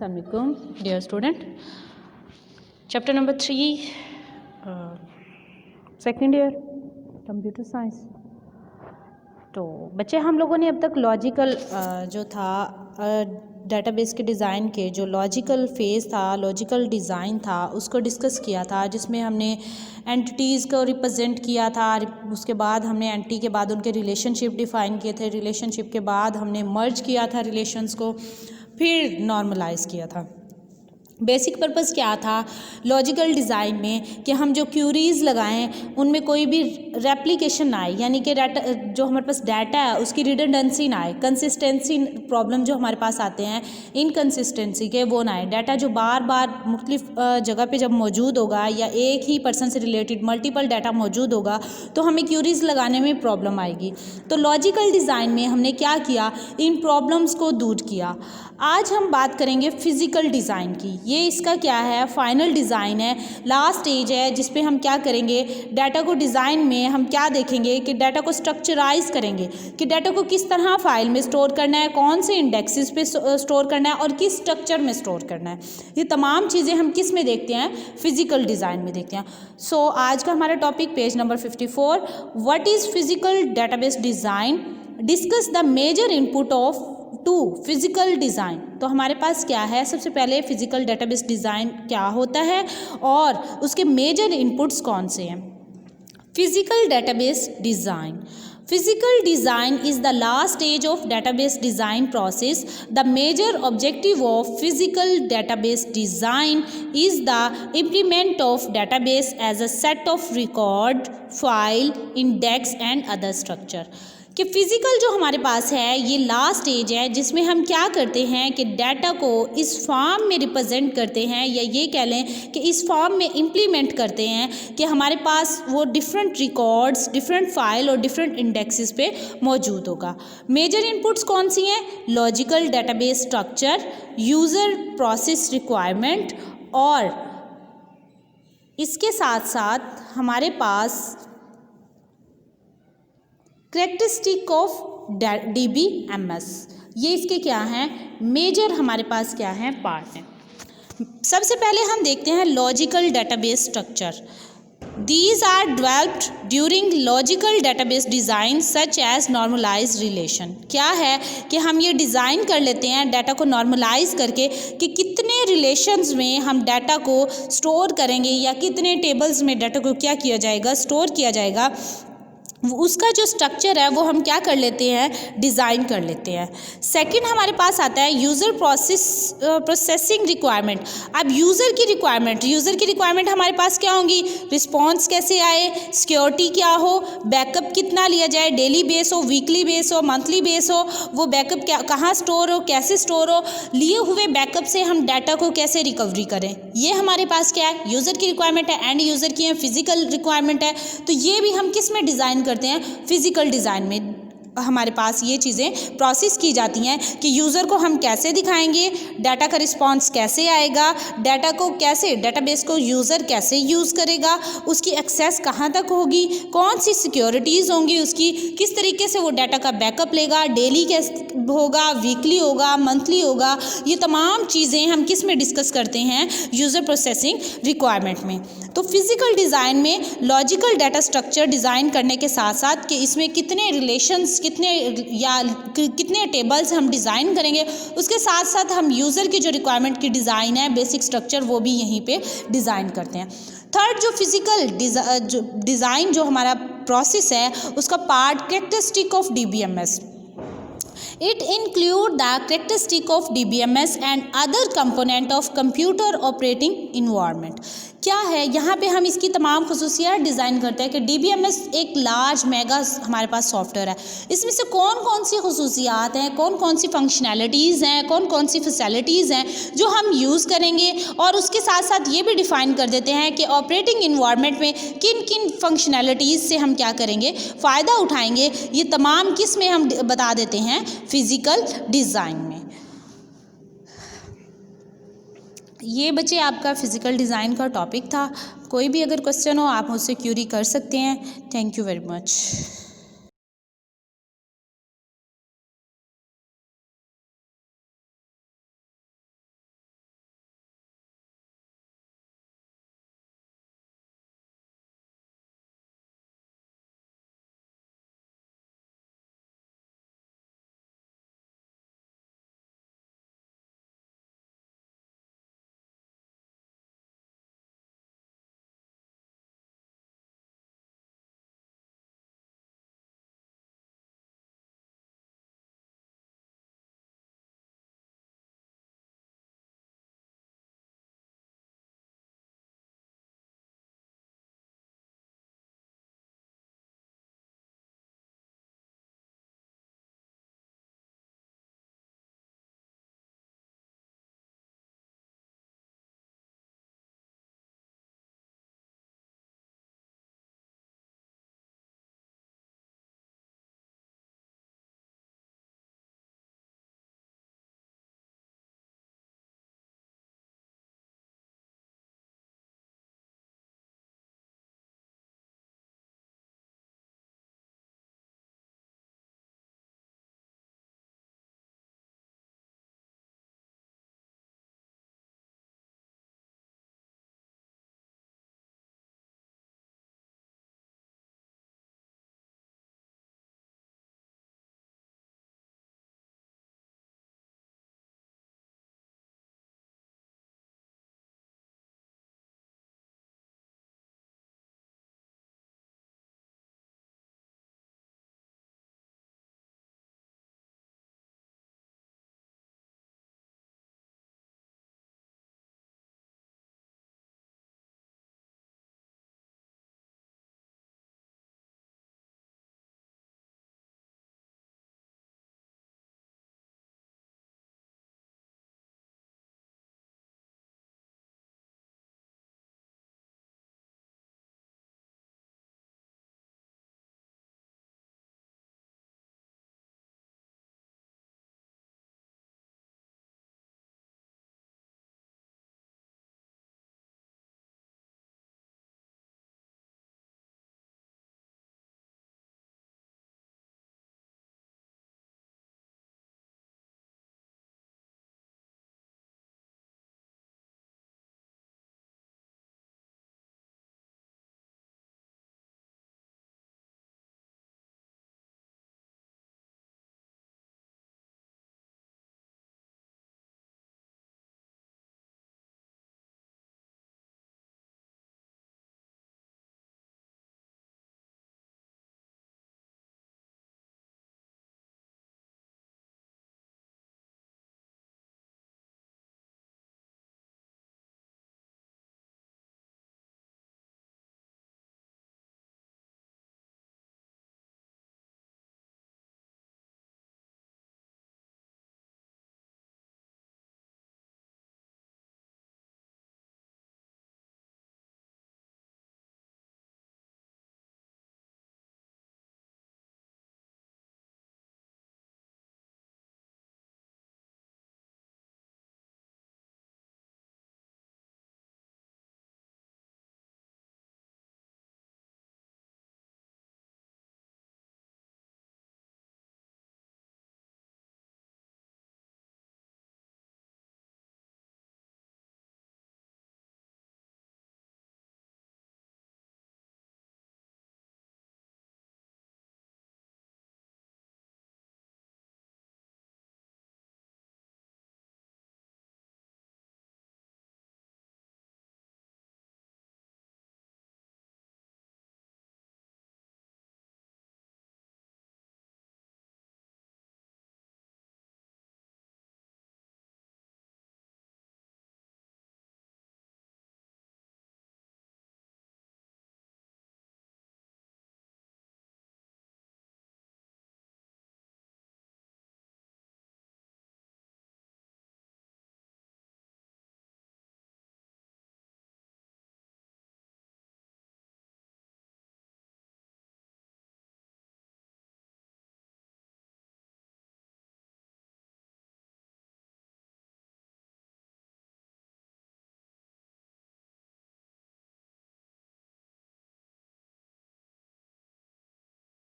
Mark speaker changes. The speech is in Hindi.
Speaker 1: Assalamualaikum, dear student. Chapter number 3, second year computer science. तो बच्चे हम लोगों ने अब तक लॉजिकल जो था डेटाबेस के डिज़ाइन के जो लॉजिकल फेज़ था, लॉजिकल डिज़ाइन था, उसको डिस्कस किया था, जिसमें हमने एंटिटीज़ को रिप्रेजेंट किया था। उसके बाद हमने एंटिटी के बाद उनके रिलेशनशिप डिफ़ाइन किए थे, रिलेशनशिप के बाद हमने मर्ज किया था रिलेशंस को, फिर नॉर्मलाइज किया था। बेसिक पर्पस क्या था लॉजिकल डिज़ाइन में कि हम जो क्यूरीज़ लगाएं उनमें कोई भी रेप्लिकेशन ना आए, यानी कि डाटा जो हमारे पास डाटा है उसकी रिडंडेंसी ना आए, कंसिस्टेंसी प्रॉब्लम जो हमारे पास आते हैं इनकंसिस्टेंसी के वो ना आए। डाटा जो बार बार मुख्तलिफ जगह पे जब मौजूद होगा या एक ही पर्सन से रिलेटेड मल्टीपल डाटा मौजूद होगा तो हमें क्यूरीज़ लगाने में प्रॉब्लम आएगी। तो लॉजिकल डिज़ाइन में हमने क्या किया, इन प्रॉब्लम्स को दूर किया। आज हम बात करेंगे फ़िज़िकल डिज़ाइन की। ये इसका क्या है, फाइनल डिज़ाइन है, लास्ट स्टेज है, जिस पे हम क्या करेंगे, डाटा को डिज़ाइन में हम क्या देखेंगे कि डाटा को स्ट्रक्चराइज करेंगे कि डाटा को किस तरह फाइल में स्टोर करना है, कौन से इंडेक्सेस पे स्टोर करना है और किस स्ट्रक्चर में स्टोर करना है। ये तमाम चीज़ें हम किस में देखते हैं, फ़िज़िकल डिज़ाइन में देखते हैं। सो आज का हमारा topic page number 54, what is physical database design, discuss the major input of to physical design. तो हमारे पास क्या है, सबसे पहले फिज़िकल डेटाबेस डिज़ाइन क्या होता है और उसके मेजर इनपुट्स कौन से हैं। Physical database design, Physical design is the last stage of database design process. The major objective of physical database design is the implement of database as a set of record, file, index and other structure. कि फ़िज़िकल जो हमारे पास है ये लास्ट स्टेज है जिसमें हम क्या करते हैं कि डाटा को इस फॉर्म में रिप्रेजेंट करते हैं, या ये कह लें कि इस फॉर्म में इम्प्लीमेंट करते हैं कि हमारे पास वो डिफरेंट रिकॉर्ड्स, डिफरेंट फाइल और डिफरेंट इंडेक्सेस पे मौजूद होगा। मेजर इनपुट्स कौन सी हैं, logical database structure, user process requirement, और इसके साथ साथ हमारे पास करेक्टरिस्टिक ऑफ DBMS। ये इसके क्या हैं, मेजर हमारे पास क्या हैं, पार्ट हैं। सबसे पहले हम देखते हैं logical database structure. These are developed during logical database design such as normalized relation। क्या है कि हम ये डिज़ाइन कर लेते हैं डाटा को नॉर्मलाइज करके कि कितने रिलेशंस में हम डाटा को स्टोर करेंगे या कितने टेबल्स में डाटा को क्या किया जाएगा, स्टोर किया जाएगा। उसका जो स्ट्रक्चर है वो हम क्या कर लेते हैं, डिज़ाइन कर लेते हैं। सेकंड हमारे पास आता है यूज़र प्रोसेसिंग रिक्वायरमेंट। अब यूज़र की रिक्वायरमेंट हमारे पास क्या होंगी, रिस्पॉन्स कैसे आए, सिक्योरिटी क्या हो, बैकअप कितना लिया जाए, डेली बेस हो, वीकली बेस हो, मंथली बेस हो, वो बैकअप क्या कहाँ स्टोर हो, कैसे स्टोर हो, लिए हुए बैकअप से हम डाटा को कैसे रिकवरी करें। ये हमारे पास क्या है, यूज़र की रिक्वायरमेंट है, एंड यूज़र की फिज़िकल रिक्वायरमेंट है। तो ये भी हम किस में डिज़ाइन करते हैं, फिज़िकल डिज़ाइन में हमारे पास ये चीज़ें प्रोसेस की जाती हैं कि यूज़र को हम कैसे दिखाएंगे, डाटा का रिस्पांस कैसे आएगा, डाटा को कैसे, डाटाबेस को यूज़र कैसे यूज़ करेगा, उसकी एक्सेस कहाँ तक होगी, कौन सी सिक्योरिटीज़ होंगी उसकी, किस तरीके से वो डाटा का बैकअप लेगा, डेली कैसे होगा, वीकली होगा, मंथली होगा। ये तमाम चीज़ें हम किस में डिस्कस करते हैं, यूज़र प्रोसेसिंग रिक्वायरमेंट में। तो फिज़िकल डिज़ाइन में लॉजिकल डाटा स्ट्रक्चर डिज़ाइन करने के साथ साथ कि इसमें कितने रिलेशंस, कितने टेबल्स हम डिज़ाइन करेंगे, उसके साथ साथ हम यूज़र की जो रिक्वायरमेंट की डिज़ाइन है, बेसिक स्ट्रक्चर, वो भी यहीं पे डिज़ाइन करते हैं। थर्ड जो फिज़िकल डिज़ाइन जो हमारा प्रोसेस है उसका part characteristic of DBMS। It include the characteristic of DBMS and other component of computer operating environment। क्या है, यहाँ पे हम इसकी तमाम खसूसियात डिज़ाइन करते हैं कि DBMS एक लार्ज मेगा हमारे पास सॉफ्टवेयर है। इसमें से कौन कौन सी खसूसियात हैं, कौन कौन सी फंक्शनैलिटीज़ हैं, कौन कौन सी फैसिलिटीज़ हैं जो हम यूज़ करेंगे, और उसके साथ साथ ये भी डिफ़ाइन कर देते हैं कि ऑपरेटिंग इन्वायरमेंट में किन किन फंक्शनैलिटीज़ से हम क्या करेंगे, फ़ायदा उठाएंगे। ये तमाम किस में हम बता देते हैं, फिज़िकल डिज़ाइन में। ये बच्चे आपका फ़िज़िकल डिज़ाइन का टॉपिक था। कोई भी अगर क्वेश्चन हो आप मुझसे क्यूरी कर सकते हैं। Thank you very much.